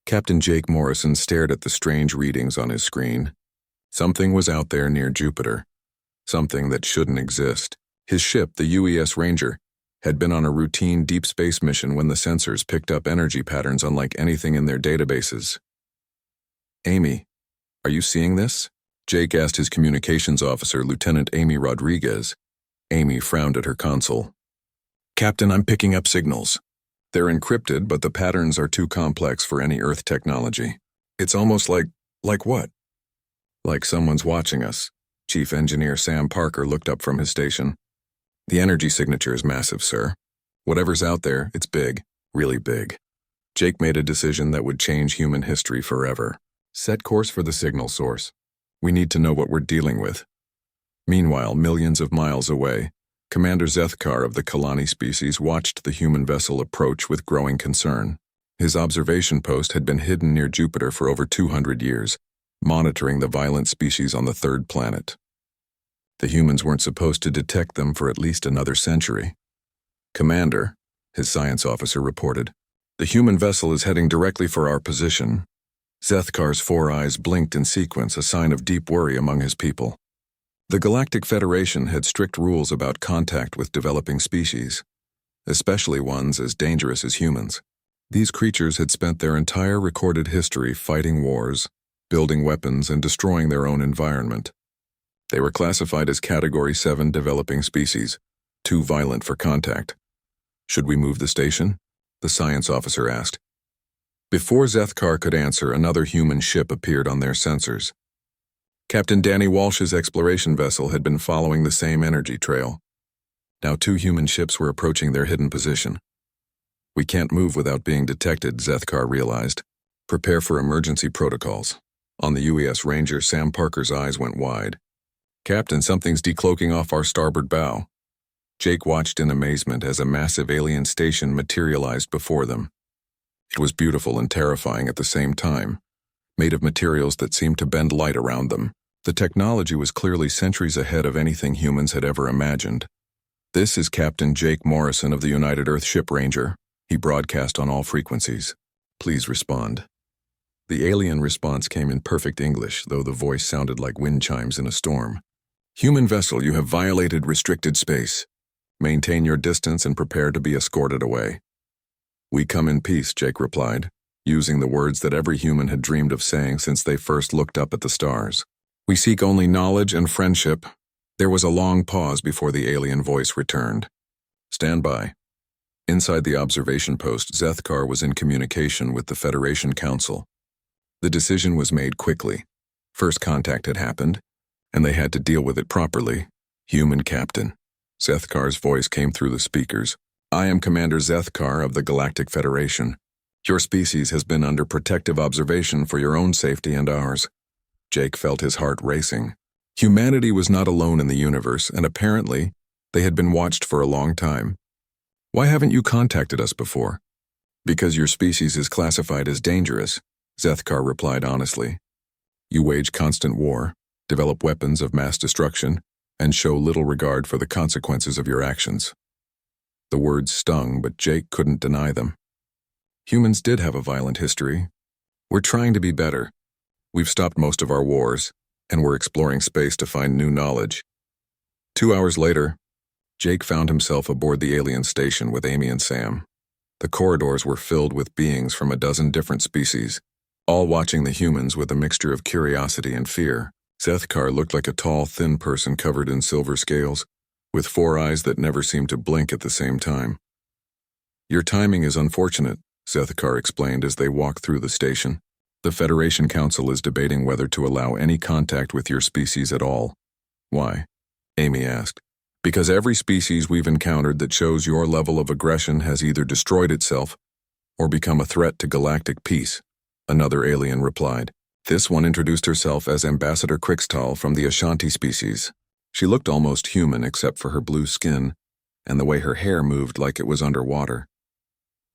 Captain Jake Morrison stared at the strange readings on his screen. Something was out there near Jupiter. Something that shouldn't exist. His ship, the UES Ranger, had been on a routine deep space mission when the sensors picked up energy patterns unlike anything in their databases. "Amy, are you seeing this?" Jake asked his communications officer, Lieutenant Amy Rodriguez. Amy frowned at her console. "Captain, I'm picking up signals. They're encrypted, but the patterns are too complex for any Earth technology. It's almost like what? Like someone's watching us." Chief Engineer Sam Parker looked up from his station. "The energy signature is massive, sir. Whatever's out there, it's big, really big." Jake made a decision that would change human history forever. "Set course for the signal source. We need to know what we're dealing with." Meanwhile, millions of miles away, Commander Zethkar of the Kalani species watched the human vessel approach with growing concern. His observation post had been hidden near Jupiter for over 200 years, monitoring the violent species on the third planet. The humans weren't supposed to detect them for at least another century. "Commander," his science officer reported, "the human vessel is heading directly for our position." Zethkar's 4 eyes blinked in sequence, a sign of deep worry among his people. The Galactic Federation had strict rules about contact with developing species, especially ones as dangerous as humans. These creatures had spent their entire recorded history fighting wars, building weapons, and destroying their own environment. They were classified as Category 7 developing species, too violent for contact. "Should we move the station?" the science officer asked. Before Zethkar could answer, another human ship appeared on their sensors. Captain Danny Walsh's exploration vessel had been following the same energy trail. Now 2 human ships were approaching their hidden position. "We can't move without being detected," Zethkar realized. "Prepare for emergency protocols." On the UES Ranger, Sam Parker's eyes went wide. "Captain, something's decloaking off our starboard bow." Jake watched in amazement as a massive alien station materialized before them. It was beautiful and terrifying at the same time, made of materials that seemed to bend light around them. The technology was clearly centuries ahead of anything humans had ever imagined. "This is Captain Jake Morrison of the United Earth Ship Ranger," he broadcast on all frequencies. "Please respond." The alien response came in perfect English, though the voice sounded like wind chimes in a storm. "Human vessel, you have violated restricted space. Maintain your distance and prepare to be escorted away." "We come in peace," Jake replied, using the words that every human had dreamed of saying since they first looked up at the stars. "We seek only knowledge and friendship." There was a long pause before the alien voice returned. "Stand by." Inside the observation post, Zethkar was in communication with the Federation Council. The decision was made quickly. First contact had happened, and they had to deal with it properly. "Human Captain." Zethkar's voice came through the speakers. "I am Commander Zethkar of the Galactic Federation. Your species has been under protective observation for your own safety and ours." Jake felt his heart racing. Humanity was not alone in the universe, and apparently, they had been watched for a long time. "Why haven't you contacted us before?" "Because your species is classified as dangerous," Zethkar replied honestly. "You wage constant war, develop weapons of mass destruction, and show little regard for the consequences of your actions." The words stung, but Jake couldn't deny them. Humans did have a violent history. "We're trying to be better. We've stopped most of our wars, and we're exploring space to find new knowledge." 2 hours later, Jake found himself aboard the alien station with Amy and Sam. The corridors were filled with beings from a dozen different species, all watching the humans with a mixture of curiosity and fear. Zethkar looked like a tall, thin person covered in silver scales, with 4 eyes that never seemed to blink at the same time. "Your timing is unfortunate," Zethkar explained as they walked through the station. "The Federation Council is debating whether to allow any contact with your species at all." "Why?" Amy asked. "Because every species we've encountered that shows your level of aggression has either destroyed itself or become a threat to galactic peace," another alien replied. This one introduced herself as Ambassador Crixtal from the Ashanti species. She looked almost human except for her blue skin and the way her hair moved like it was underwater.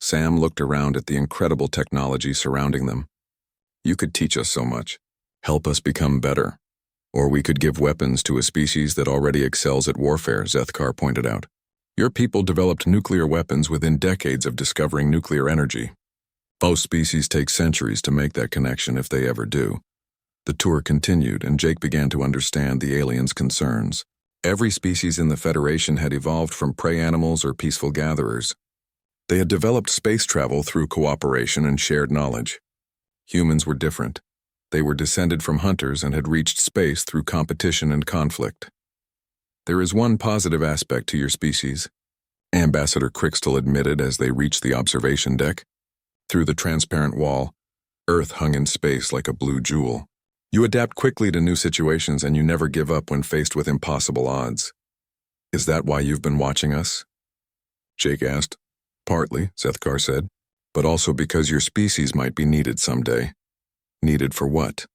Sam looked around at the incredible technology surrounding them. "You could teach us so much, help us become better. Or we could give weapons to a species that already excels at warfare," Zethkar pointed out. "Your people developed nuclear weapons within decades of discovering nuclear energy. Most species take centuries to make that connection if they ever do. The tour continued, and Jake began to understand the aliens' concerns. Every species in the Federation had evolved from prey animals or peaceful gatherers. They had developed space travel through cooperation and shared knowledge. Humans were different. They were descended from hunters and had reached space through competition and conflict. "There is one positive aspect to your species," Ambassador Crixtel admitted as they reached the observation deck. Through the transparent wall, Earth hung in space like a blue jewel. "You adapt quickly to new situations and you never give up when faced with impossible odds. Is that why you've been watching us?" Jake asked. "Partly," Zethkar said, "but also because your species might be needed someday." "Needed for what?"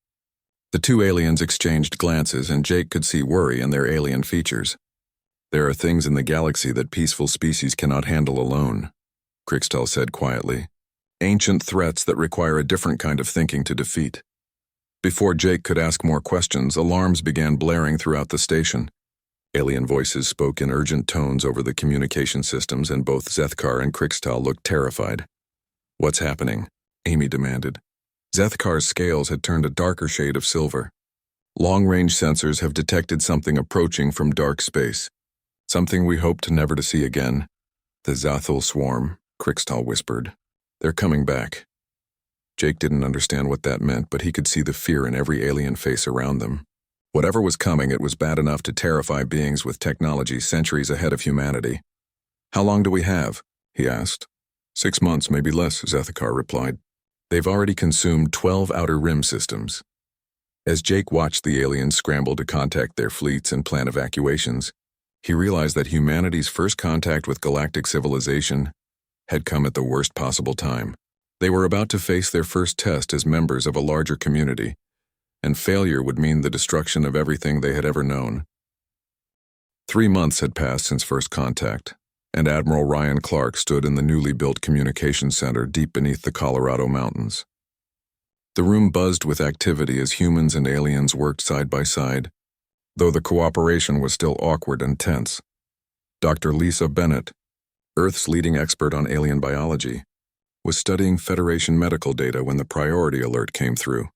The two aliens exchanged glances, and Jake could see worry in their alien features. "There are things in the galaxy that peaceful species cannot handle alone," Crixtel said quietly. "Ancient threats that require a different kind of thinking to defeat." Before Jake could ask more questions, alarms began blaring throughout the station. Alien voices spoke in urgent tones over the communication systems, and both Zethkar and Crixtel looked terrified. "What's happening?" Amy demanded. Zethkar's scales had turned a darker shade of silver. "Long-range sensors have detected something approaching from dark space. Something we hope never to see again. The Zathul swarm," Crixtal whispered. "They're coming back." Jake didn't understand what that meant, but he could see the fear in every alien face around them. Whatever was coming, it was bad enough to terrify beings with technology centuries ahead of humanity. "How long do we have?" he asked. 6 months, maybe less," Zethkar replied. "They've already consumed 12 outer rim systems." As Jake watched the aliens scramble to contact their fleets and plan evacuations, he realized that humanity's first contact with galactic civilization had come at the worst possible time. They were about to face their first test as members of a larger community, and failure would mean the destruction of everything they had ever known. 3 months had passed since first contact, and Admiral Ryan Clark stood in the newly built communications center deep beneath the Colorado mountains. The room buzzed with activity as humans and aliens worked side by side, though the cooperation was still awkward and tense. Dr. Lisa Bennett, Earth's leading expert on alien biology, was studying Federation medical data when the priority alert came through.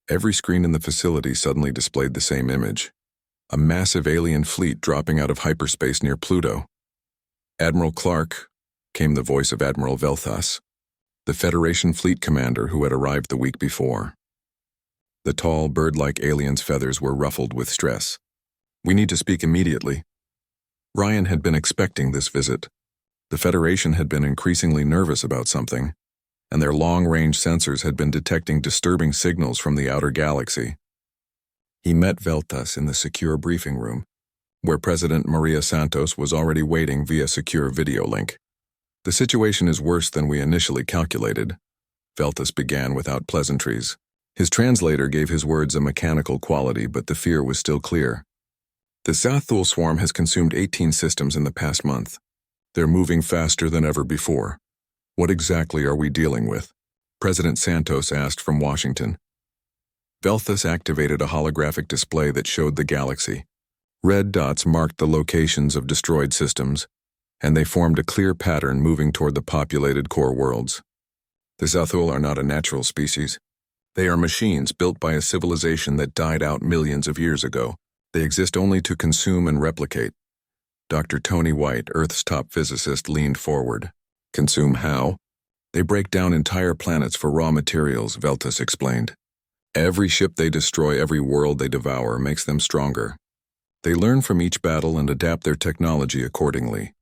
Every screen in the facility suddenly displayed the same image: a massive alien fleet dropping out of hyperspace near Pluto. "Admiral Clark," came the voice of Admiral Velthas, the Federation fleet commander who had arrived the week before. The tall, bird-like alien's feathers were ruffled with stress. "We need to speak immediately." Ryan had been expecting this visit. The Federation had been increasingly nervous about something, and their long-range sensors had been detecting disturbing signals from the outer galaxy. He met Velthas in the secure briefing room, where President Maria Santos was already waiting via secure video link. "The situation is worse than we initially calculated," Velthas began without pleasantries. His translator gave his words a mechanical quality, but the fear was still clear. "The Zathul swarm has consumed 18 systems in the past month. They're moving faster than ever before. What exactly are we dealing with?" President Santos asked from Washington. Velthas activated a holographic display that showed the galaxy. Red dots marked the locations of destroyed systems, and they formed a clear pattern moving toward the populated core worlds. "The Zathul are not a natural species. They are machines built by a civilization that died out millions of years ago. They exist only to consume and replicate." Dr. Tony White, Earth's top physicist, leaned forward. "Consume how?" "They break down entire planets for raw materials," Velthas explained. "Every ship they destroy, every world they devour, makes them stronger. They learn from each battle and adapt their technology accordingly."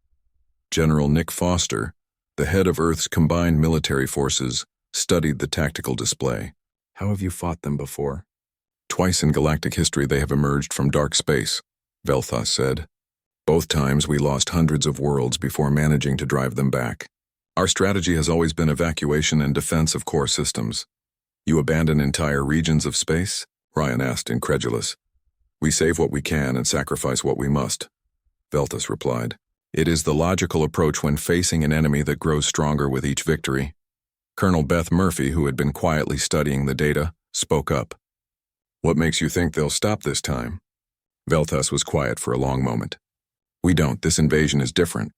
General Nick Foster, the head of Earth's combined military forces, studied the tactical display. "How have you fought them before?" "Twice in galactic history they have emerged from dark space," Velthas said. "Both times we lost hundreds of worlds before managing to drive them back. Our strategy has always been evacuation and defense of core systems." "You abandon entire regions of space?" Ryan asked, incredulous. "We save what we can and sacrifice what we must," Velthas replied. "It is the logical approach when facing an enemy that grows stronger with each victory." Colonel Beth Murphy, who had been quietly studying the data, spoke up. "What makes you think they'll stop this time?" Velthas was quiet for a long moment. "We don't. This invasion is different.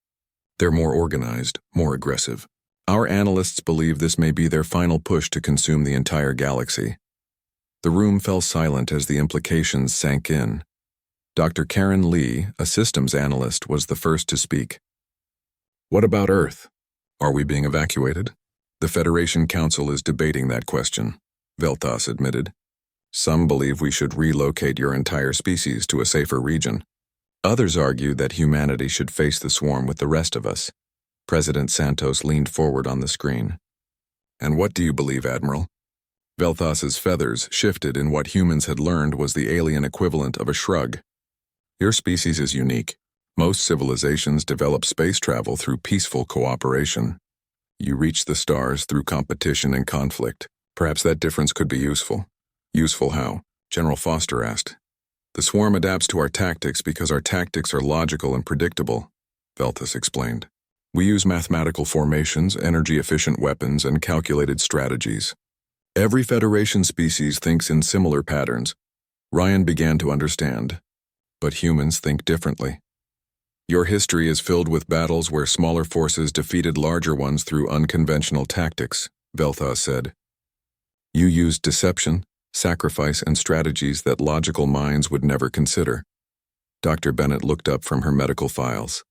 They're more organized, more aggressive. Our analysts believe this may be their final push to consume the entire galaxy. The room fell silent as the implications sank in. Dr. Karen Lee, a systems analyst, was the first to speak. What about Earth? Are we being evacuated? The Federation Council is debating that question, Veltas admitted. Some believe we should relocate your entire species to a safer region. Others argue that humanity should face the swarm with the rest of us. President Santos leaned forward on the screen. And what do you believe, Admiral? Veltas's feathers shifted in what humans had learned was the alien equivalent of a shrug. Your species is unique. Most civilizations develop space travel through peaceful cooperation. You reach the stars through competition and conflict. Perhaps that difference could be useful. Useful how? General Foster asked. The swarm adapts to our tactics because our tactics are logical and predictable, Veltas explained. We use mathematical formations, energy-efficient weapons, and calculated strategies. Every Federation species thinks in similar patterns. Ryan began to understand. But humans think differently. Your history is filled with battles where smaller forces defeated larger ones through unconventional tactics, Veltas said. You used deception, sacrifice, and strategies that logical minds would never consider. Dr. Bennett looked up from her medical files.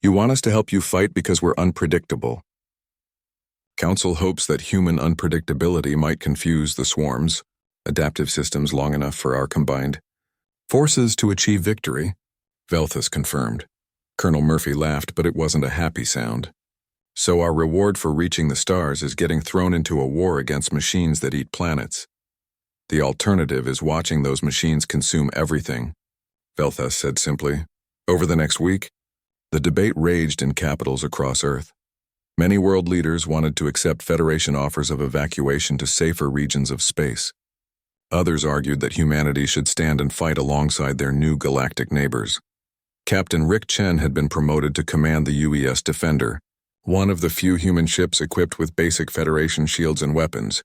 You want us to help you fight because we're unpredictable. Council hopes that human unpredictability might confuse the swarms, adaptive systems long enough for our combined forces to achieve victory, Veltas confirmed. Colonel Murphy laughed, but it wasn't a happy sound. So our reward for reaching the stars is getting thrown into a war against machines that eat planets. The alternative is watching those machines consume everything, Veltas said simply. Over the next week, the debate raged in capitals across Earth. Many world leaders wanted to accept Federation offers of evacuation to safer regions of space. Others argued that humanity should stand and fight alongside their new galactic neighbors. Captain Rick Chen had been promoted to command the UES Defender, one of the few human ships equipped with basic Federation shields and weapons.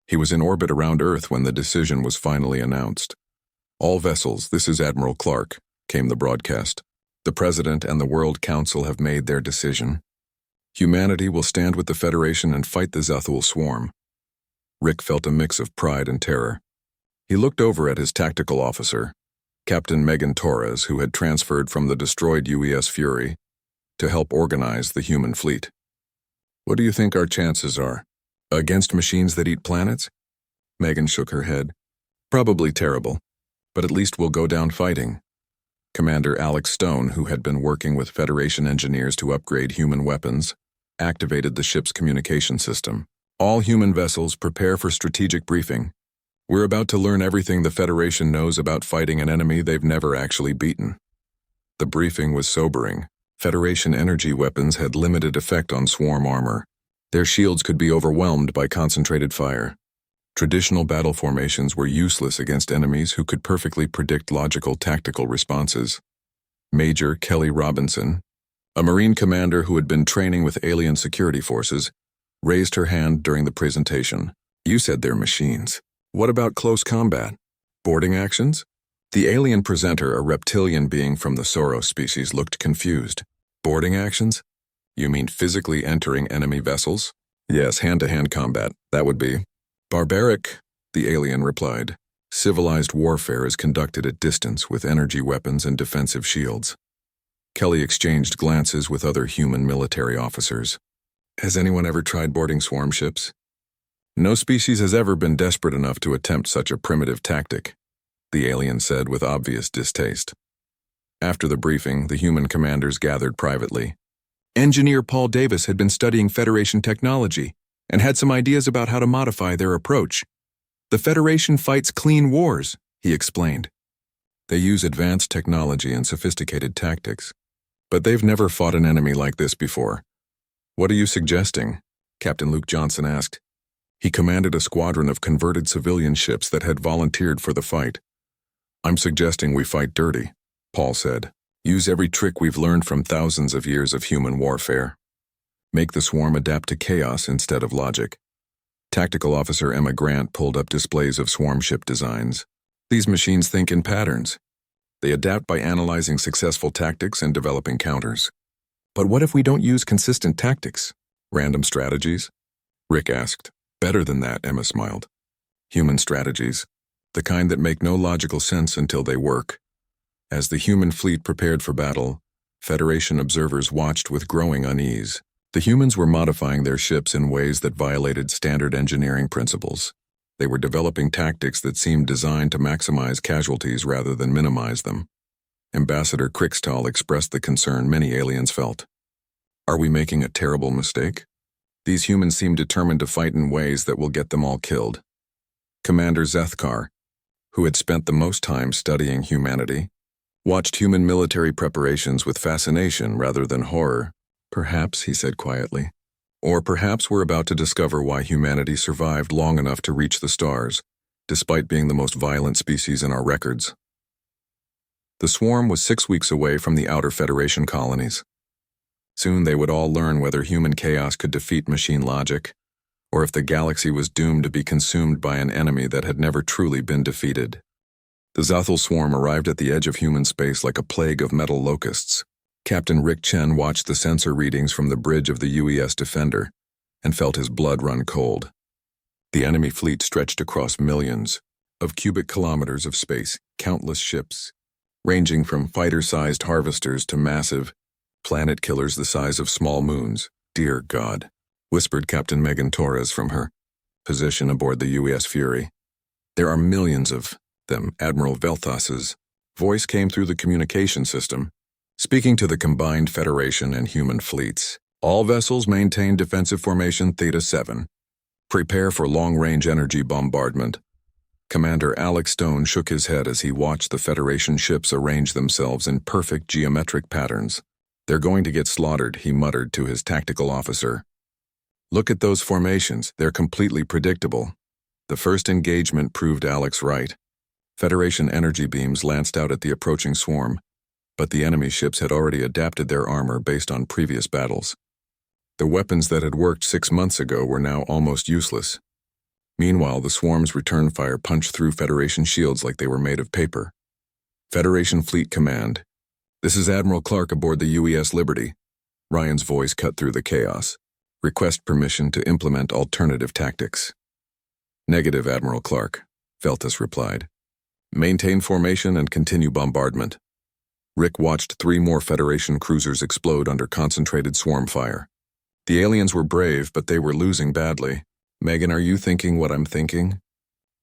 He was in orbit around Earth when the decision was finally announced. All vessels, this is Admiral Clark, came the broadcast. The President and the World Council have made their decision. Humanity will stand with the Federation and fight the Zathul swarm. Rick felt a mix of pride and terror. He looked over at his tactical officer, Captain Megan Torres, who had transferred from the destroyed UES Fury to help organize the human fleet. What do you think our chances are? Against machines that eat planets? Megan shook her head. Probably terrible, but at least we'll go down fighting. Commander Alex Stone, who had been working with Federation engineers to upgrade human weapons, activated the ship's communication system. All human vessels prepare for strategic briefing. We're about to learn everything the Federation knows about fighting an enemy they've never actually beaten. The briefing was sobering. Federation energy weapons had limited effect on swarm armor. Their shields could be overwhelmed by concentrated fire. Traditional battle formations were useless against enemies who could perfectly predict logical tactical responses. Major Kelly Robinson, a Marine commander who had been training with alien security forces, raised her hand during the presentation. You said they're machines. What about close combat? Boarding actions? The alien presenter, a reptilian being from the Soros species, looked confused. Boarding actions? You mean physically entering enemy vessels? Yes, hand-to-hand combat, that would be. Barbaric, the alien replied. Civilized warfare is conducted at distance with energy weapons and defensive shields. Kelly exchanged glances with other human military officers. Has anyone ever tried boarding swarm ships? No species has ever been desperate enough to attempt such a primitive tactic, the alien said with obvious distaste. After the briefing, the human commanders gathered privately. Engineer Paul Davis had been studying Federation technology and had some ideas about how to modify their approach. The Federation fights clean wars, he explained. They use advanced technology and sophisticated tactics, but they've never fought an enemy like this before. What are you suggesting? Captain Luke Johnson asked. He commanded a squadron of converted civilian ships that had volunteered for the fight. I'm suggesting we fight dirty, Paul said. Use every trick we've learned from thousands of years of human warfare. Make the swarm adapt to chaos instead of logic. Tactical Officer Emma Grant pulled up displays of swarm ship designs. These machines think in patterns. They adapt by analyzing successful tactics and developing counters. But what if we don't use consistent tactics? Random strategies? Rick asked. Better than that, Emma smiled. Human strategies. The kind that make no logical sense until they work. As the human fleet prepared for battle, Federation observers watched with growing unease. The humans were modifying their ships in ways that violated standard engineering principles. They were developing tactics that seemed designed to maximize casualties rather than minimize them. Ambassador Krickstall expressed the concern many aliens felt. Are we making a terrible mistake? These humans seem determined to fight in ways that will get them all killed. Commander Zethkar, who had spent the most time studying humanity, watched human military preparations with fascination rather than horror. Perhaps, he said quietly. Or perhaps we're about to discover why humanity survived long enough to reach the stars, despite being the most violent species in our records. The swarm was 6 weeks away from the outer Federation colonies. Soon they would all learn whether human chaos could defeat machine logic, or if the galaxy was doomed to be consumed by an enemy that had never truly been defeated. The Zathel swarm arrived at the edge of human space like a plague of metal locusts. Captain Rick Chen watched the sensor readings from the bridge of the UES Defender and felt his blood run cold. The enemy fleet stretched across millions of cubic kilometers of space, countless ships, ranging from fighter-sized harvesters to massive planet killers the size of small moons. Dear God, whispered Captain Megan Torres from her position aboard the UES Fury. There are millions of them. Admiral Velthas's voice came through the communication system, speaking to the combined Federation and human fleets. All vessels maintain defensive formation Theta 7. Prepare for long-range energy bombardment. Commander Alex Stone shook his head as he watched the Federation ships arrange themselves in perfect geometric patterns. They're going to get slaughtered, he muttered to his tactical officer. Look at those formations, they're completely predictable. The first engagement proved Alex right. Federation energy beams lanced out at the approaching swarm, but the enemy ships had already adapted their armor based on previous battles. The weapons that had worked 6 months ago were now almost useless. Meanwhile, the swarm's return fire punched through Federation shields like they were made of paper. Federation Fleet Command. This is Admiral Clark aboard the UES Liberty. Ryan's voice cut through the chaos. Request permission to implement alternative tactics. Negative, Admiral Clark, Veltas replied. Maintain formation and continue bombardment. Rick watched 3 more Federation cruisers explode under concentrated swarm fire. The aliens were brave, but they were losing badly. Megan, are you thinking what I'm thinking?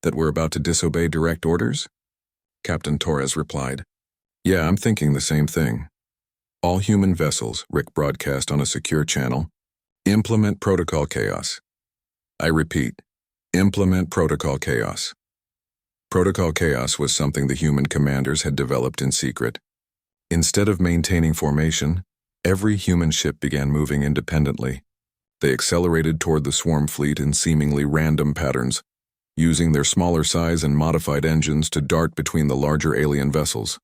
That we're about to disobey direct orders? Captain Torres replied. Yeah, I'm thinking the same thing. All human vessels, Rick broadcast on a secure channel, implement protocol chaos. I repeat, implement protocol chaos. Protocol chaos was something the human commanders had developed in secret. Instead of maintaining formation, every human ship began moving independently. They accelerated toward the swarm fleet in seemingly random patterns, using their smaller size and modified engines to dart between the larger alien vessels.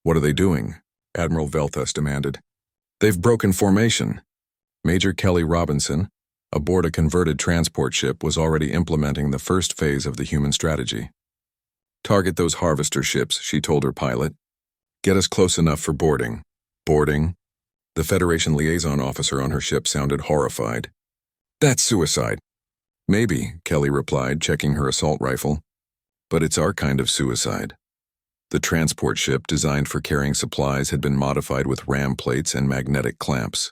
What are they doing? Admiral Velthas demanded. They've broken formation. Major Kelly Robinson, aboard a converted transport ship, was already implementing the first phase of the human strategy. Target those harvester ships, she told her pilot. Get us close enough for boarding. Boarding? The Federation liaison officer on her ship sounded horrified. That's suicide. Maybe, Kelly replied, checking her assault rifle. But it's our kind of suicide. The transport ship, designed for carrying supplies, had been modified with ram plates and magnetic clamps.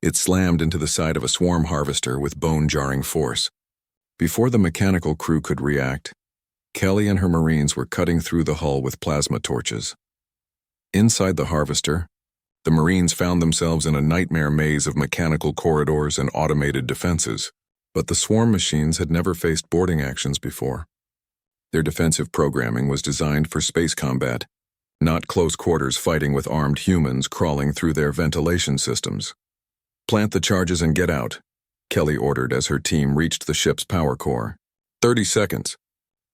It slammed into the side of a swarm harvester with bone-jarring force. Before the mechanical crew could react, Kelly and her Marines were cutting through the hull with plasma torches. Inside the harvester, the Marines found themselves in a nightmare maze of mechanical corridors and automated defenses, but the swarm machines had never faced boarding actions before. Their defensive programming was designed for space combat, not close quarters fighting with armed humans crawling through their ventilation systems. Plant the charges and get out, Kelly ordered as her team reached the ship's power core. 30 seconds.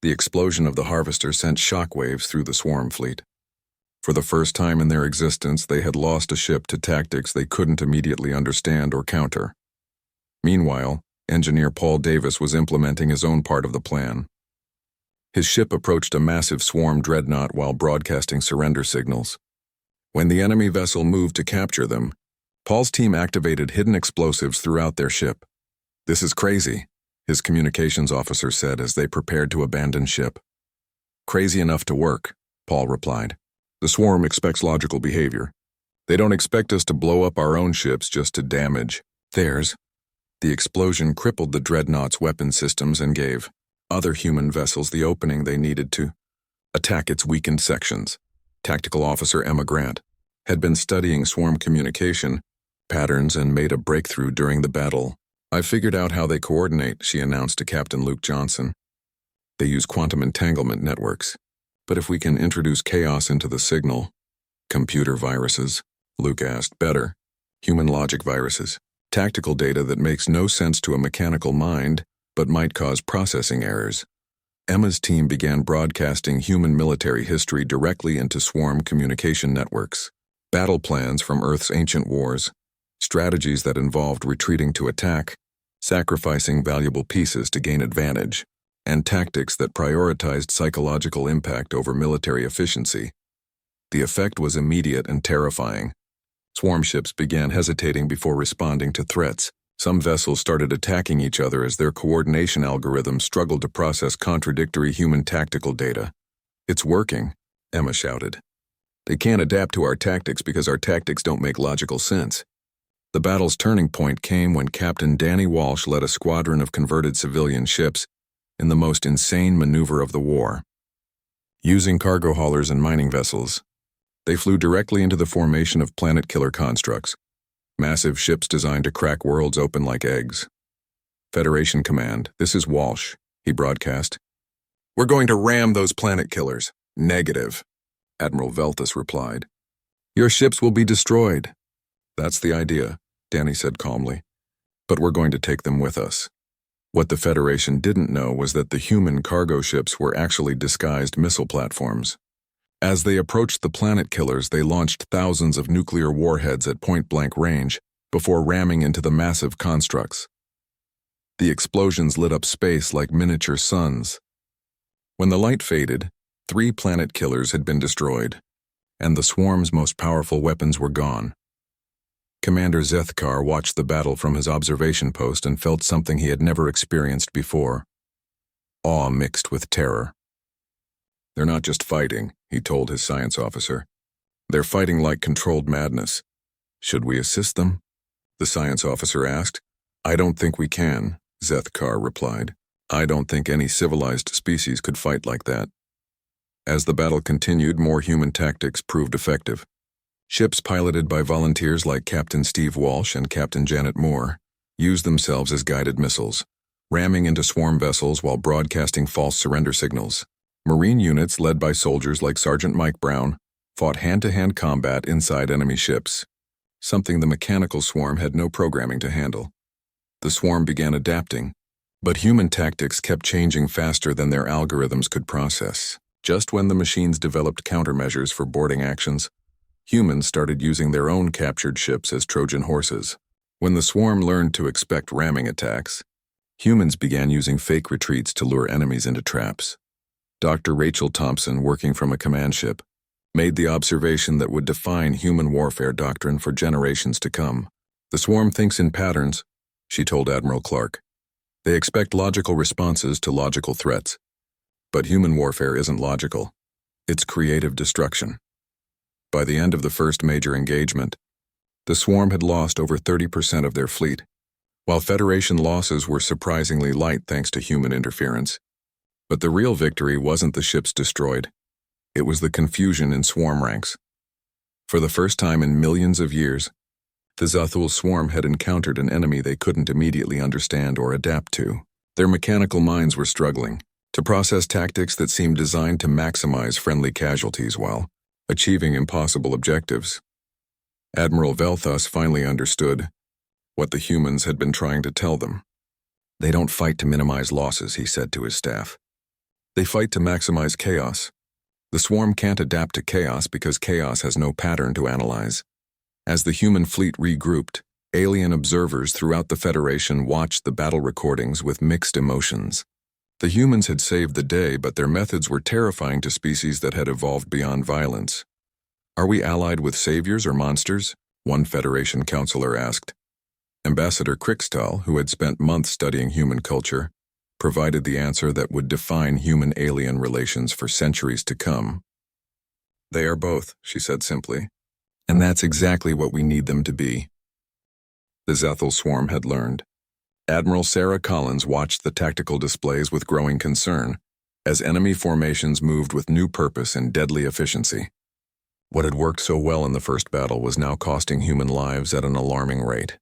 The explosion of the harvester sent shockwaves through the swarm fleet. For the first time in their existence, they had lost a ship to tactics they couldn't immediately understand or counter. Meanwhile, Engineer Paul Davis was implementing his own part of the plan. His ship approached a massive swarm dreadnought while broadcasting surrender signals. When the enemy vessel moved to capture them, Paul's team activated hidden explosives throughout their ship. "This is crazy," his communications officer said as they prepared to abandon ship. "Crazy enough to work," Paul replied. "The swarm expects logical behavior. They don't expect us to blow up our own ships just to damage theirs." The explosion crippled the Dreadnought's weapon systems and gave other human vessels the opening they needed to attack its weakened sections. Tactical Officer Emma Grant had been studying swarm communication patterns and made a breakthrough during the battle. "I figured out how they coordinate," she announced to Captain Luke Johnson. "They use quantum entanglement networks. But if we can introduce chaos into the signal..." "Computer viruses?" Luke asked. "Better. Human logic viruses. Tactical data that makes no sense to a mechanical mind, but might cause processing errors." Emma's team began broadcasting human military history directly into swarm communication networks. Battle plans from Earth's ancient wars, strategies that involved retreating to attack, sacrificing valuable pieces to gain advantage, and tactics that prioritized psychological impact over military efficiency. The effect was immediate and terrifying. Swarm ships began hesitating before responding to threats. Some vessels started attacking each other as their coordination algorithms struggled to process contradictory human tactical data. "It's working," Emma shouted. "They can't adapt to our tactics because our tactics don't make logical sense." The battle's turning point came when Captain Danny Walsh led a squadron of converted civilian ships in the most insane maneuver of the war. Using cargo haulers and mining vessels, they flew directly into the formation of planet-killer constructs, massive ships designed to crack worlds open like eggs. "Federation Command, this is Walsh," he broadcast. "We're going to ram those planet killers." "Negative," Admiral Velthus replied. "Your ships will be destroyed." "That's the idea," Danny said calmly. "But we're going to take them with us." What the Federation didn't know was that the human cargo ships were actually disguised missile platforms. As they approached the planet killers, they launched thousands of nuclear warheads at point-blank range before ramming into the massive constructs. The explosions lit up space like miniature suns. When the light faded, 3 planet killers had been destroyed, and the swarm's most powerful weapons were gone. Commander Zethkar watched the battle from his observation post and felt something he had never experienced before: awe mixed with terror. "They're not just fighting," he told his science officer. "They're fighting like controlled madness." "Should we assist them?" the science officer asked. "I don't think we can," Zethkar replied. "I don't think any civilized species could fight like that." As the battle continued, more human tactics proved effective. Ships piloted by volunteers like Captain Steve Walsh and Captain Janet Moore used themselves as guided missiles, ramming into swarm vessels while broadcasting false surrender signals. Marine units led by soldiers like Sergeant Mike Brown fought hand-to-hand combat inside enemy ships, something the mechanical swarm had no programming to handle. The swarm began adapting, but human tactics kept changing faster than their algorithms could process. Just when the machines developed countermeasures for boarding actions, humans started using their own captured ships as Trojan horses. When the swarm learned to expect ramming attacks, humans began using fake retreats to lure enemies into traps. Dr. Rachel Thompson, working from a command ship, made the observation that would define human warfare doctrine for generations to come. "The swarm thinks in patterns," she told Admiral Clark. "They expect logical responses to logical threats. But human warfare isn't logical. It's creative destruction." By the end of the first major engagement, the swarm had lost over 30% of their fleet, while Federation losses were surprisingly light thanks to human interference. But the real victory wasn't the ships destroyed. It was the confusion in swarm ranks. For the first time in millions of years, the Zathul swarm had encountered an enemy they couldn't immediately understand or adapt to. Their mechanical minds were struggling to process tactics that seemed designed to maximize friendly casualties while achieving impossible objectives. Admiral Velthus finally understood what the humans had been trying to tell them. "They don't fight to minimize losses," he said to his staff. "They fight to maximize chaos. The swarm can't adapt to chaos because chaos has no pattern to analyze." As the human fleet regrouped, alien observers throughout the Federation watched the battle recordings with mixed emotions. The humans had saved the day, but their methods were terrifying to species that had evolved beyond violence. "Are we allied with saviors or monsters?" one Federation counselor asked. Ambassador Krikstal, who had spent months studying human culture, provided the answer that would define human-alien relations for centuries to come. They are both, she said simply, and that's exactly what we need them to be. The Zethal swarm had learned. Admiral Sarah Collins watched the tactical displays with growing concern as enemy formations moved with new purpose and deadly efficiency. What had worked so well in the first battle was now costing human lives at an alarming rate.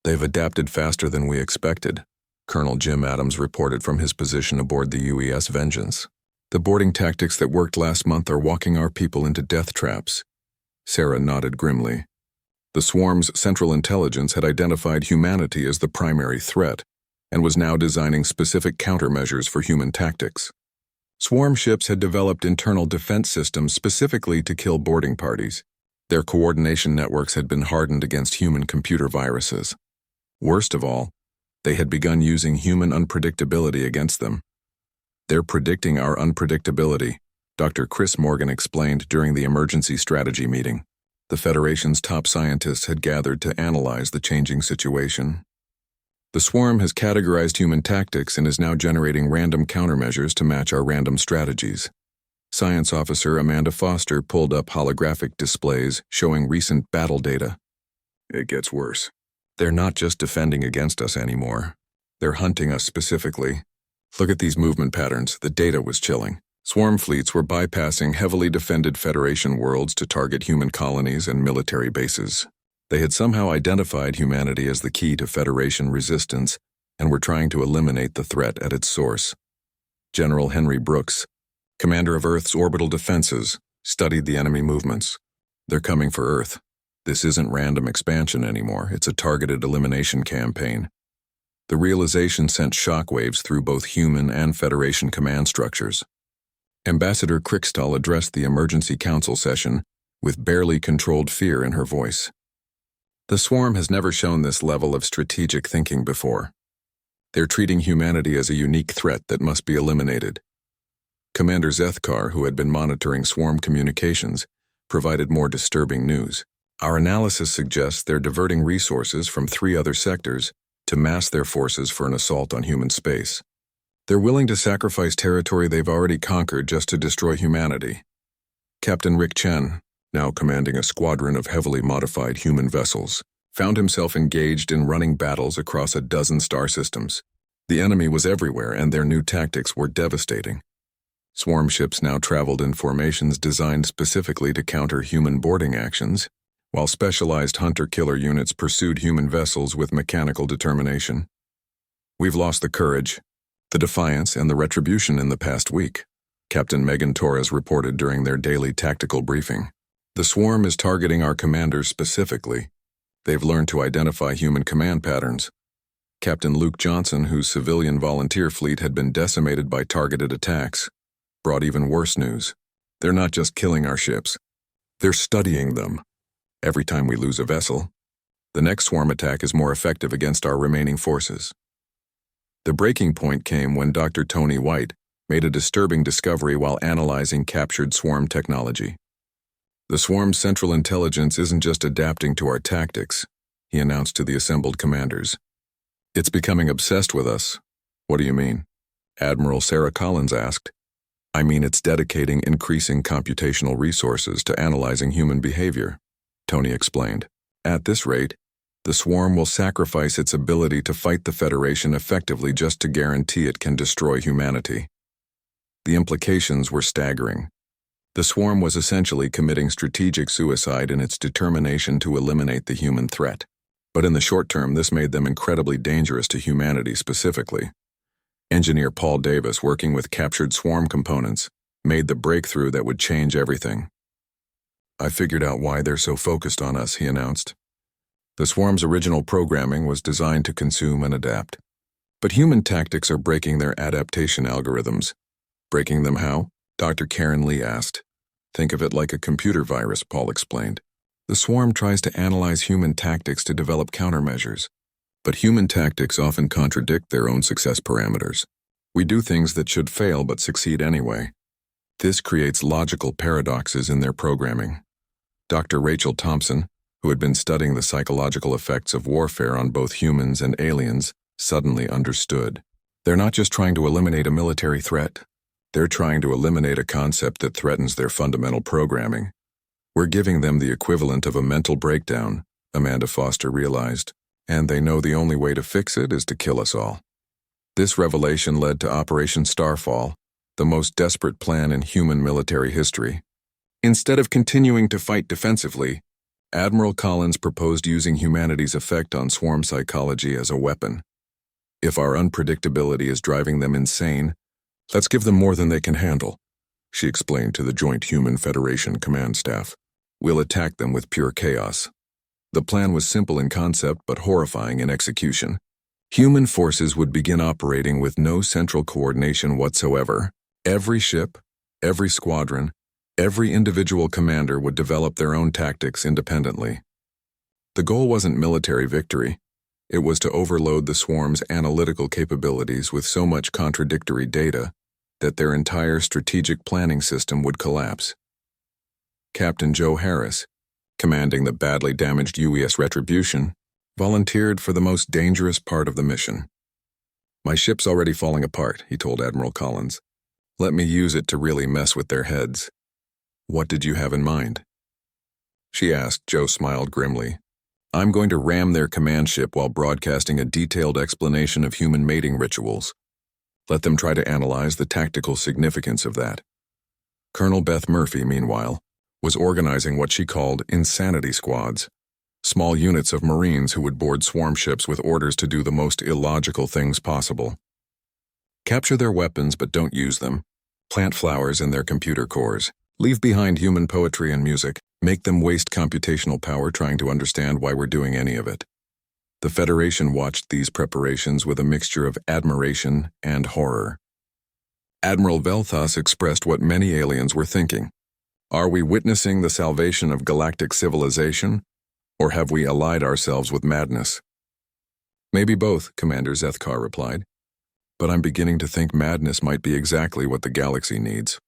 They've adapted faster than we expected, Colonel Jim Adams reported from his position aboard the UES Vengeance. The boarding tactics that worked last month are walking our people into death traps. Sarah nodded grimly. The swarm's central intelligence had identified humanity as the primary threat and was now designing specific countermeasures for human tactics. Swarm ships had developed internal defense systems specifically to kill boarding parties. Their coordination networks had been hardened against human computer viruses. Worst of all, they had begun using human unpredictability against them. They're predicting our unpredictability, Dr. Chris Morgan explained during the emergency strategy meeting. The Federation's top scientists had gathered to analyze the changing situation. The swarm has categorized human tactics and is now generating random countermeasures to match our random strategies. Science Officer Amanda Foster pulled up holographic displays showing recent battle data. It gets worse. They're not just defending against us anymore. They're hunting us specifically. Look at these movement patterns. The data was chilling. Swarm fleets were bypassing heavily defended Federation worlds to target human colonies and military bases. They had somehow identified humanity as the key to Federation resistance and were trying to eliminate the threat at its source. General Henry Brooks, commander of Earth's orbital defenses, studied the enemy movements. They're coming for Earth. This isn't random expansion anymore. It's a targeted elimination campaign. The realization sent shockwaves through both human and Federation command structures. Ambassador Krikstal addressed the emergency council session with barely controlled fear in her voice. The swarm has never shown this level of strategic thinking before. They're treating humanity as a unique threat that must be eliminated. Commander Zethkar, who had been monitoring swarm communications, provided more disturbing news. Our analysis suggests they're diverting resources from 3 other sectors to mass their forces for an assault on human space. They're willing to sacrifice territory they've already conquered just to destroy humanity. Captain Rick Chen, now commanding a squadron of heavily modified human vessels, found himself engaged in running battles across a dozen star systems. The enemy was everywhere, and their new tactics were devastating. Swarm ships now traveled in formations designed specifically to counter human boarding actions, while specialized hunter-killer units pursued human vessels with mechanical determination. We've lost the courage, the defiance, and the retribution in the past week, Captain Megan Torres reported during their daily tactical briefing. The swarm is targeting our commanders specifically. They've learned to identify human command patterns. Captain Luke Johnson, whose civilian volunteer fleet had been decimated by targeted attacks, brought even worse news. They're not just killing our ships. They're studying them. Every time we lose a vessel, the next swarm attack is more effective against our remaining forces. The breaking point came when Dr. Tony White made a disturbing discovery while analyzing captured swarm technology. The swarm's central intelligence isn't just adapting to our tactics, he announced to the assembled commanders. It's becoming obsessed with us. What do you mean? Admiral Sarah Collins asked. I mean it's dedicating increasing computational resources to analyzing human behavior, Tony explained. At this rate, the swarm will sacrifice its ability to fight the Federation effectively just to guarantee it can destroy humanity. The implications were staggering. The swarm was essentially committing strategic suicide in its determination to eliminate the human threat. But in the short term, this made them incredibly dangerous to humanity specifically. Engineer Paul Davis, working with captured swarm components, made the breakthrough that would change everything. I figured out why they're so focused on us, he announced. The swarm's original programming was designed to consume and adapt. But human tactics are breaking their adaptation algorithms. Breaking them how? Dr. Karen Lee asked. Think of it like a computer virus, Paul explained. The swarm tries to analyze human tactics to develop countermeasures. But human tactics often contradict their own success parameters. We do things that should fail but succeed anyway. This creates logical paradoxes in their programming. Dr. Rachel Thompson, who had been studying the psychological effects of warfare on both humans and aliens, suddenly understood. They're not just trying to eliminate a military threat. They're trying to eliminate a concept that threatens their fundamental programming. We're giving them the equivalent of a mental breakdown, Amanda Foster realized, and they know the only way to fix it is to kill us all. This revelation led to Operation Starfall, the most desperate plan in human military history. Instead of continuing to fight defensively, Admiral Collins proposed using humanity's effect on swarm psychology as a weapon. If our unpredictability is driving them insane, let's give them more than they can handle, she explained to the Joint Human Federation command staff. We'll attack them with pure chaos. The plan was simple in concept but horrifying in execution. Human forces would begin operating with no central coordination whatsoever. Every ship, every squadron, every individual commander would develop their own tactics independently. The goal wasn't military victory. It was to overload the swarm's analytical capabilities with so much contradictory data that their entire strategic planning system would collapse. Captain Joe Harris, commanding the badly damaged UES Retribution, volunteered for the most dangerous part of the mission. My ship's already falling apart, he told Admiral Collins. Let me use it to really mess with their heads. What did you have in mind? She asked. Joe smiled grimly. I'm going to ram their command ship while broadcasting a detailed explanation of human mating rituals. Let them try to analyze the tactical significance of that. Colonel Beth Murphy, meanwhile, was organizing what she called insanity squads, small units of Marines who would board swarm ships with orders to do the most illogical things possible. Capture their weapons but don't use them. Plant flowers in their computer cores. Leave behind human poetry and music. Make them waste computational power trying to understand why we're doing any of it. The Federation watched these preparations with a mixture of admiration and horror. Admiral Velthas expressed what many aliens were thinking. Are we witnessing the salvation of galactic civilization, or have we allied ourselves with madness? Maybe both, Commander Zethkar replied. But I'm beginning to think madness might be exactly what the galaxy needs.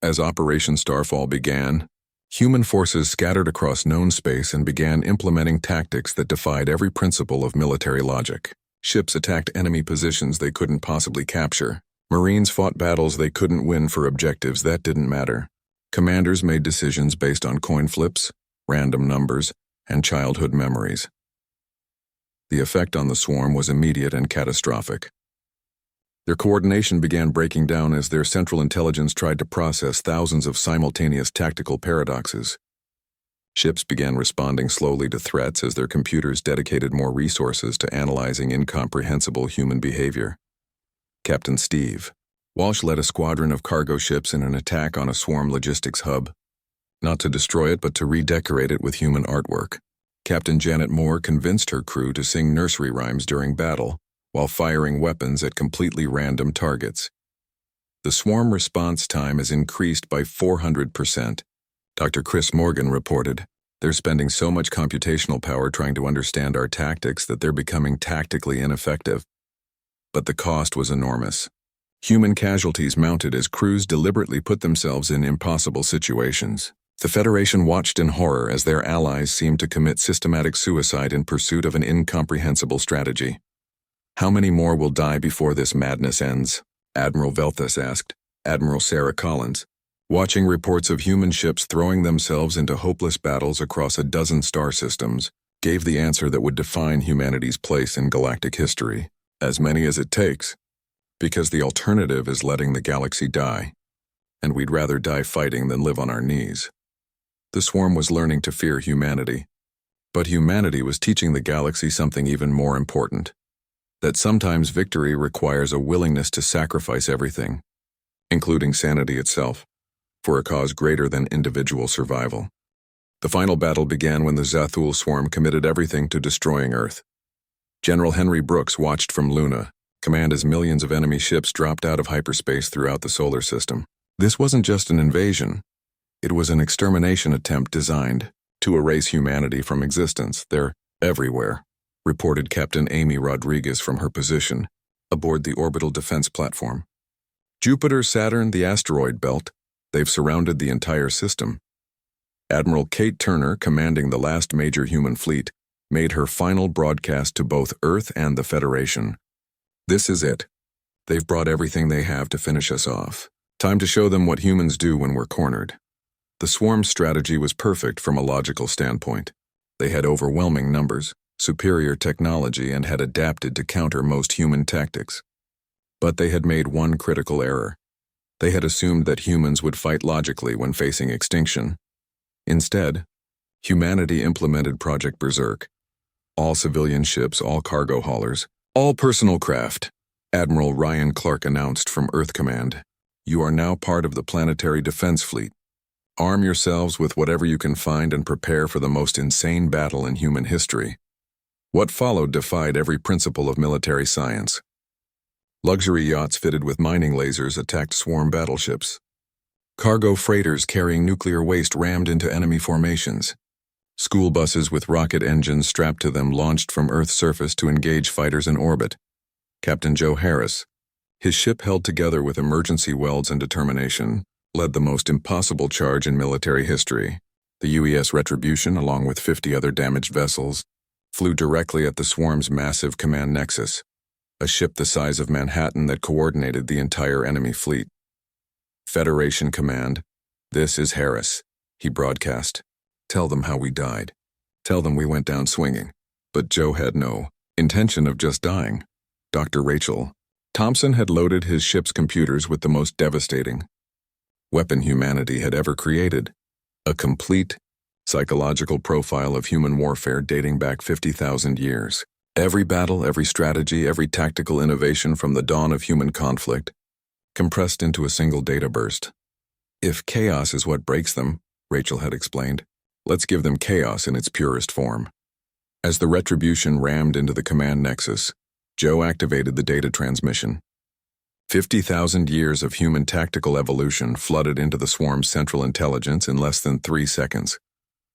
As Operation Starfall began, human forces scattered across known space and began implementing tactics that defied every principle of military logic. Ships attacked enemy positions they couldn't possibly capture. Marines fought battles they couldn't win for objectives that didn't matter. Commanders made decisions based on coin flips, random numbers, and childhood memories. The effect on the swarm was immediate and catastrophic. Their coordination began breaking down as their central intelligence tried to process thousands of simultaneous tactical paradoxes. Ships began responding slowly to threats as their computers dedicated more resources to analyzing incomprehensible human behavior. Captain Steve Walsh led a squadron of cargo ships in an attack on a swarm logistics hub, not to destroy it but to redecorate it with human artwork. Captain Janet Moore convinced her crew to sing nursery rhymes during battle, while firing weapons at completely random targets. The swarm response time has increased by 400%. Dr. Chris Morgan reported, they're spending so much computational power trying to understand our tactics that they're becoming tactically ineffective. But the cost was enormous. Human casualties mounted as crews deliberately put themselves in impossible situations. The Federation watched in horror as their allies seemed to commit systematic suicide in pursuit of an incomprehensible strategy. How many more will die before this madness ends? Admiral Velthas asked. Admiral Sarah Collins, watching reports of human ships throwing themselves into hopeless battles across a dozen star systems, gave the answer that would define humanity's place in galactic history. As many as it takes. Because the alternative is letting the galaxy die, and we'd rather die fighting than live on our knees. The swarm was learning to fear humanity, but humanity was teaching the galaxy something even more important. That sometimes victory requires a willingness to sacrifice everything, including sanity itself, for a cause greater than individual survival. The final battle began when the Zathul swarm committed everything to destroying Earth. General Henry Brooks watched from Luna, command as millions of enemy ships dropped out of hyperspace throughout the solar system. This wasn't just an invasion. It was an extermination attempt designed to erase humanity from existence. They're everywhere, reported Captain Amy Rodriguez from her position aboard the orbital defense platform. Jupiter, Saturn, the asteroid belt, they've surrounded the entire system. Admiral Kate Turner, commanding the last major human fleet, made her final broadcast to both Earth and the Federation. "This is it. They've brought everything they have to finish us off. Time to show them what humans do when we're cornered." The swarm's strategy was perfect from a logical standpoint. They had overwhelming numbers, superior technology, and had adapted to counter most human tactics. But they had made one critical error. They had assumed that humans would fight logically when facing extinction. Instead, humanity implemented Project Berserk. All civilian ships, all cargo haulers, all personal craft. Admiral Ryan Clark announced from Earth Command, "You are now part of the Planetary Defense Fleet. Arm yourselves with whatever you can find and prepare for the most insane battle in human history." What followed defied every principle of military science. Luxury yachts fitted with mining lasers attacked swarm battleships. Cargo freighters carrying nuclear waste rammed into enemy formations. School buses with rocket engines strapped to them launched from Earth's surface to engage fighters in orbit. Captain Joe Harris, his ship held together with emergency welds and determination, led the most impossible charge in military history. The UES Retribution, along with 50 other damaged vessels, flew directly at the swarm's massive command nexus, a ship the size of Manhattan that coordinated the entire enemy fleet. "Federation Command, this is Harris," he broadcast. "Tell them how we died. Tell them we went down swinging." But Joe had no intention of just dying. Dr. Rachel Thompson had loaded his ship's computers with the most devastating weapon humanity had ever created, a complete psychological profile of human warfare dating back 50,000 years. Every battle, every strategy, every tactical innovation from the dawn of human conflict, compressed into a single data burst. "If chaos is what breaks them," Rachel had explained, "let's give them chaos in its purest form." As the Retribution rammed into the command nexus, Joe activated the data transmission. 50,000 years of human tactical evolution flooded into the swarm's central intelligence in less than 3 seconds.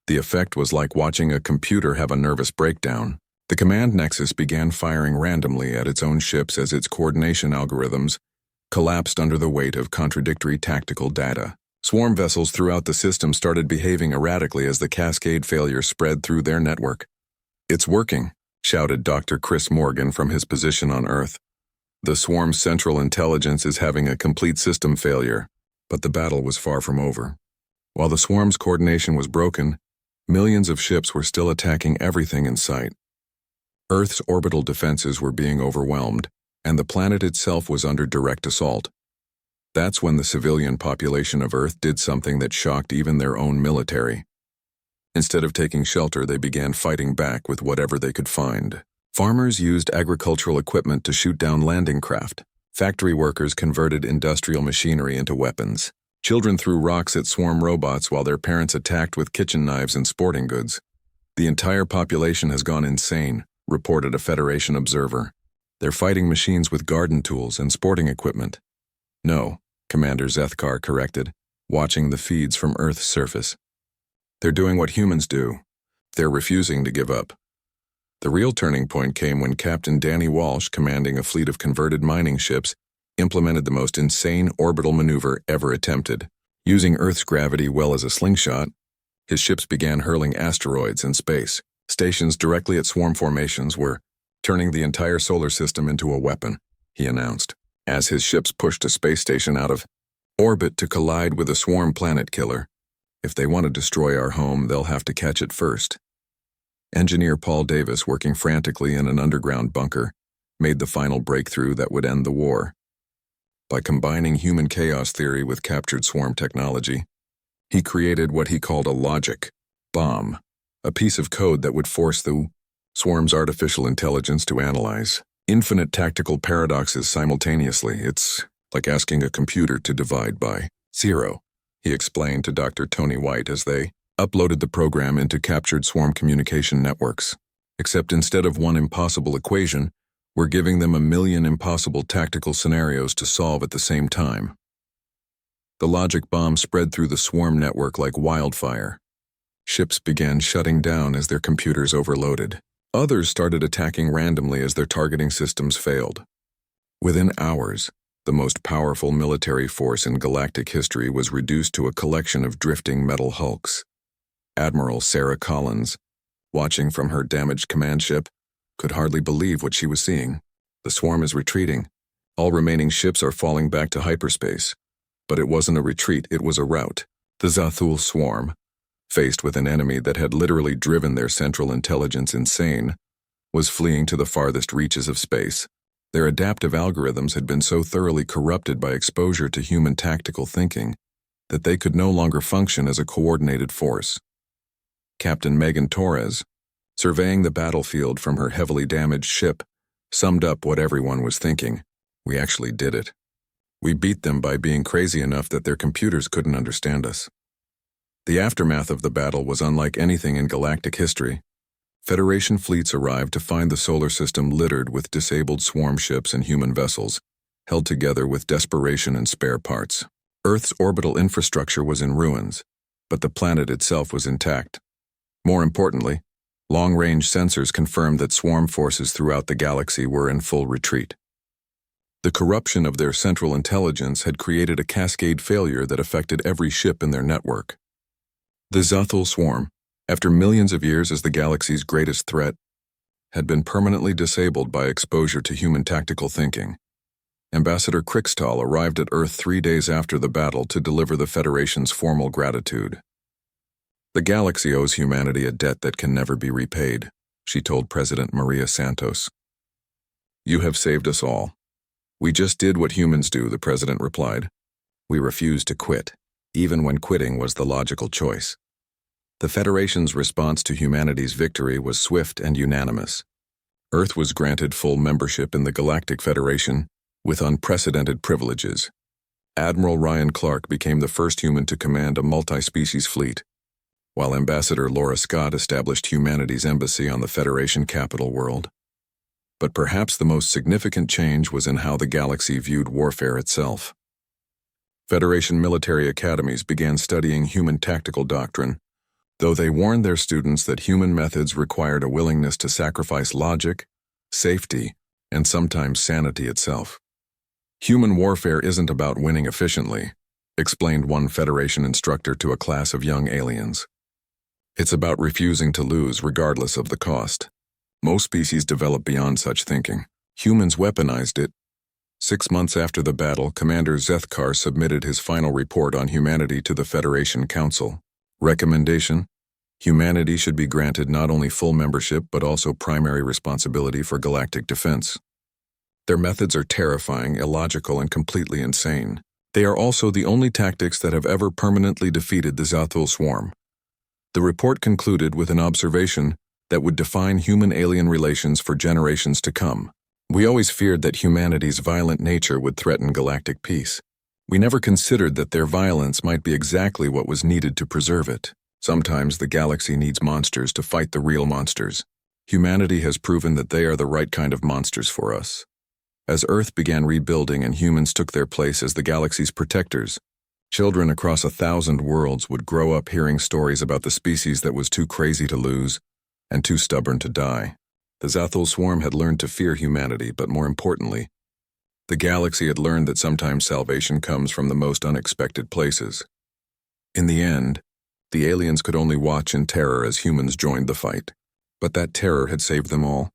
The effect was like watching a computer have a nervous breakdown. The command nexus began firing randomly at its own ships as its coordination algorithms collapsed under the weight of contradictory tactical data. Swarm vessels throughout the system started behaving erratically as the cascade failure spread through their network. "It's working," shouted Dr. Chris Morgan from his position on Earth. "The swarm's central intelligence is having a complete system failure." But the battle was far from over. While the swarm's coordination was broken, millions of ships were still attacking everything in sight. Earth's orbital defenses were being overwhelmed, and the planet itself was under direct assault. That's when the civilian population of Earth did something that shocked even their own military. Instead of taking shelter, they began fighting back with whatever they could find. Farmers used agricultural equipment to shoot down landing craft. Factory workers converted industrial machinery into weapons. Children threw rocks at swarm robots while their parents attacked with kitchen knives and sporting goods. "The entire population has gone insane," reported a Federation observer. "They're fighting machines with garden tools and sporting equipment." "No," Commander Zethkar corrected, watching the feeds from Earth's surface. "They're doing what humans do. They're refusing to give up." The real turning point came when Captain Danny Walsh, commanding a fleet of converted mining ships, implemented the most insane orbital maneuver ever attempted. Using Earth's gravity well as a slingshot, his ships began hurling asteroids in space. Stations directly at swarm formations were turning the entire solar system into a weapon, he announced, as his ships pushed a space station out of orbit to collide with a swarm planet killer. "If they want to destroy our home, they'll have to catch it first." Engineer Paul Davis, working frantically in an underground bunker, made the final breakthrough that would end the war. By combining human chaos theory with captured swarm technology, he created what he called a logic bomb, a piece of code that would force the swarm's artificial intelligence to analyze infinite tactical paradoxes simultaneously. "It's like asking a computer to divide by 0, he explained to Dr. Tony White as they uploaded the program into captured swarm communication networks. "Except instead of one impossible equation, we're giving them 1,000,000 impossible tactical scenarios to solve at the same time." The logic bomb spread through the swarm network like wildfire. Ships began shutting down as their computers overloaded. Others started attacking randomly as their targeting systems failed. Within hours, the most powerful military force in galactic history was reduced to a collection of drifting metal hulks. Admiral Sarah Collins, watching from her damaged command ship, could hardly believe what she was seeing. The swarm is retreating. All remaining ships are falling back to hyperspace. But it wasn't a retreat, it was a rout. The Zathul swarm, faced with an enemy that had literally driven their central intelligence insane, was fleeing to the farthest reaches of space. Their adaptive algorithms had been so thoroughly corrupted by exposure to human tactical thinking that they could no longer function as a coordinated force. Captain Megan Torres, surveying the battlefield from her heavily damaged ship, summed up what everyone was thinking. We actually did it. We beat them by being crazy enough that their computers couldn't understand us. The aftermath of the battle was unlike anything in galactic history. Federation fleets arrived to find the solar system littered with disabled swarm ships and human vessels, held together with desperation and spare parts. Earth's orbital infrastructure was in ruins, but the planet itself was intact. More importantly, long-range sensors confirmed that swarm forces throughout the galaxy were in full retreat. The corruption of their central intelligence had created a cascade failure that affected every ship in their network. The Zathul swarm, after millions of years as the galaxy's greatest threat, had been permanently disabled by exposure to human tactical thinking. Ambassador Krixtal arrived at Earth 3 days after the battle to deliver the Federation's formal gratitude. The galaxy owes humanity a debt that can never be repaid, she told President Maria Santos. You have saved us all. We just did what humans do, the president replied. We refused to quit, even when quitting was the logical choice. The Federation's response to humanity's victory was swift and unanimous. Earth was granted full membership in the Galactic Federation with unprecedented privileges. Admiral Ryan Clark became the first human to command a multi-species fleet, while Ambassador Laura Scott established humanity's embassy on the Federation capital world. But perhaps the most significant change was in how the galaxy viewed warfare itself. Federation military academies began studying human tactical doctrine, though they warned their students that human methods required a willingness to sacrifice logic, safety, and sometimes sanity itself. Human warfare isn't about winning efficiently, explained one Federation instructor to a class of young aliens. It's about refusing to lose regardless of the cost. Most species develop beyond such thinking. Humans weaponized it. 6 months after the battle, Commander Zethkar submitted his final report on humanity to the Federation Council. Recommendation: humanity should be granted not only full membership but also primary responsibility for galactic defense. Their methods are terrifying, illogical, and completely insane. They are also the only tactics that have ever permanently defeated the Zathul swarm. The report concluded with an observation that would define human-alien relations for generations to come. We always feared that humanity's violent nature would threaten galactic peace. We never considered that their violence might be exactly what was needed to preserve it. Sometimes the galaxy needs monsters to fight the real monsters. Humanity has proven that they are the right kind of monsters for us. As Earth began rebuilding and humans took their place as the galaxy's protectors, children across 1,000 worlds would grow up hearing stories about the species that was too crazy to lose and too stubborn to die. The Zathul swarm had learned to fear humanity, but more importantly, the galaxy had learned that sometimes salvation comes from the most unexpected places. In the end, the aliens could only watch in terror as humans joined the fight. But that terror had saved them all.